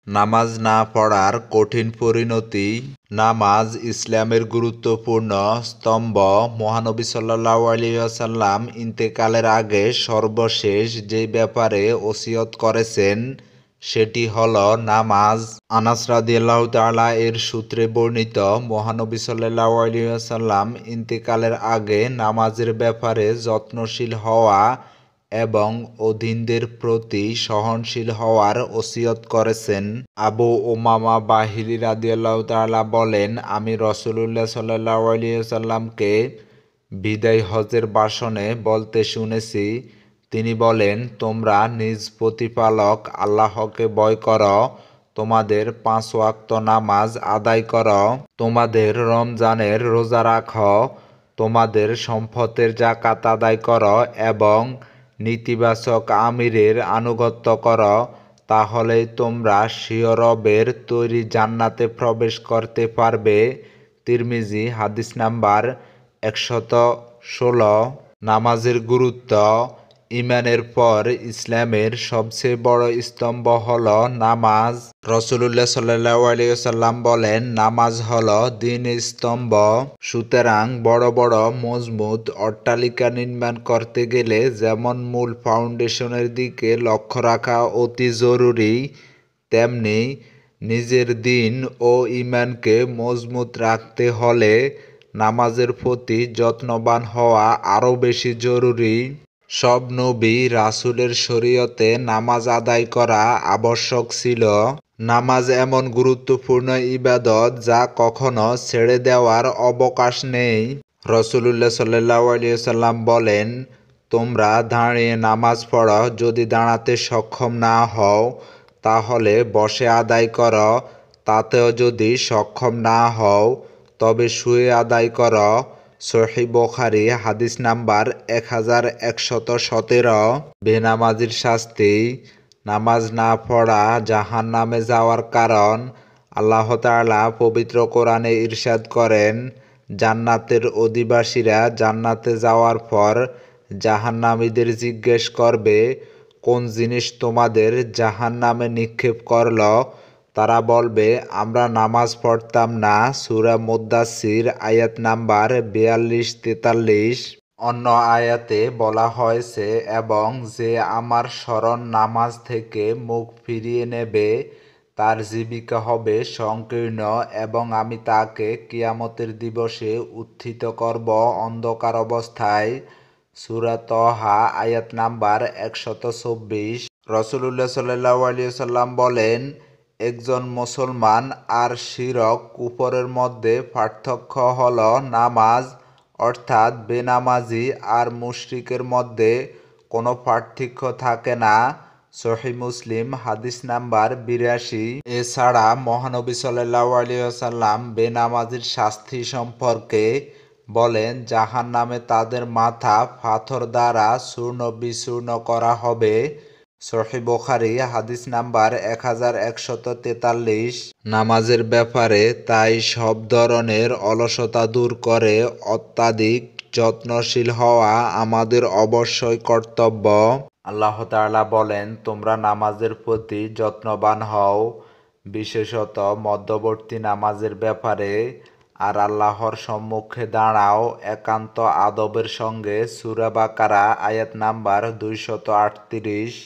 নামাজ না পড়ার কঠিন পরিণতি। নামাজ ইসলামের গুরুত্বপূর্ণ স্তম্ভ। মহানবী সাল্লাল্লাহু আলাইহি ওয়াসাল্লাম ইন্তেকালের আগে সর্বশেষ যে ব্যাপারে ওসিয়ত করেছেন সেটি হলো নামাজ। আনাস রাদিয়াল্লাহু তাআলা এর সূত্রে বর্ণিত, মহানবী সাল্লাল্লাহু আলাইহি ওয়াসাল্লাম ইন্তেকালের আগে নামাজের ব্যাপারে যত্নশীল হওয়া এবং অধীনদের প্রতি সহনশীল হওয়ার ওসিয়ত করেছেন। আবু উমামা বাহিলী রাদিয়াল্লাহু তাআলা বলেন, আমি রাসূলুল্লাহ সাল্লাল্লাহু আলাইহি ওয়াসাল্লামকে বিদায় হজের ভাষণে বলতে শুনেছি। তিনি বলেন, তোমরা নিজ প্রতিপালক আল্লাহকে ভয় করো, তোমাদের 5 ওয়াক্ত নামাজ আদায় করো, তোমাদের রমজানের রোজা রাখো, তোমাদের সম্পদের যাকাত আদায় করো এবং নীতিবাচক আমিরের আনুগত্য করো, তাহলেই তোমরা স্বীয় রবের তৈরি জান্নাতে প্রবেশ করতে পারবে। তিরমিজি, হাদিস নাম্বার 116। নামাজের গুরুত্ব। ঈমানের পর ইসলামের সবচেয়ে বড় স্তম্ভ হলো নামাজ। রাসূলুল্লাহ সাল্লাল্লাহু আলাইহি ওয়াসাল্লাম বলেন, নামাজ হলো দ্বীনের স্তম্ভ। সুতরাং বড় বড় মজবুত অট্টালিকা নির্মাণ করতে গেলে যেমন মূল ফাউন্ডেশনের দিকে লক্ষ্য রাখা অতি জরুরি, তেমনি নিজের দ্বীন ও ঈমানকে মজবুত রাখতে হলে নামাজের প্রতি যত্নবান হওয়া আরও বেশি জরুরি। সব নবী রাসূলের শরীয়তে নামাজ আদায় করা আবশ্যক ছিল। নামাজ এমন গুরুত্বপূর্ণ ইবাদত যা কখনো ছেড়ে দেওয়ার অবকাশ নেই। রাসূলুল্লাহ সাল্লাল্লাহু আলাইহি ওয়াসাল্লাম বলেন, তোমরা দাঁড়িয়ে নামাজ পড়ো, যদি দাঁড়াতে সক্ষম না হও তাহলে বসে আদায় করো, তাতেও যদি সক্ষম না হও তবে শুয়ে আদায় করো। সহিহ বুখারী, হাদিস নাম্বার 1117। বেনামাজির শাস্তি। নামাজ না পড়া জাহান্নামে যাওয়ার কারণ। আল্লাহ তাআলা পবিত্র কোরআনে ইরশাদ করেন, জান্নাতের অধিবাসীরা জান্নাতে যাওয়ার পর জাহান্নামীদের জিজ্ঞেস করবে, কোন জিনিস তোমাদের জাহান্নামে নিক্ষেপ করল? তারা বলবে, আমরা নামাজ পড়তাম না। সূরা মুদ্দাসসির, আয়াত নাম্বার 42-43। অন্য আয়াতে বলা হয়েছে, এবং যে আমার স্মরণ নামাজ থেকে মুখ ফিরিয়ে নেবে তার জীবিকা হবে সংকীর্ণ এবং আমি তাকে কিয়ামতের দিবসে উত্থিত করব অন্ধকার অবস্থায়। সূরা তহা, আয়াত নাম্বার 124। রাসূলুল্লাহ সাল্লাল্লাহু আলাইহি ওয়াসাল্লাম বলেন, একজন মুসলমান আর শিরক কুফরের মধ্যে পার্থক্য হলো নামাজ, অর্থাৎ বেনামাজি আর মুশরিকের মধ্যে কোনো পার্থক্য থাকে না। সহিহ মুসলিম, হাদিস নাম্বার 82। এছাড়া মহানবী সাল্লাল্লাহু আলাইহি ওয়াসাল্লাম বেনামাজির শাস্তি সম্পর্কে বলেন, জাহান্নামে তাদের মাথা পাথর দ্বারা চূর্ণ বিচূর্ণ করা হবে। সহিহ বুখারী, হাদিস নাম্বার 1143। নামাজের ব্যাপারে তাই সব ধরনের অলসতা দূর করে অত্যাধিক যত্নশীল হওয়া আমাদের অবশ্যই কর্তব্য। আল্লাহ তাআলা বলেন, তোমরা নামাজের প্রতি যত্নবান হও, বিশেষত মধ্যবর্তী নামাজের ব্যাপারে, আর আল্লাহর সম্মুখে দাঁড়াও একান্ত আদবের সঙ্গে। সূরা বাকারা, আয়াত নাম্বার 238।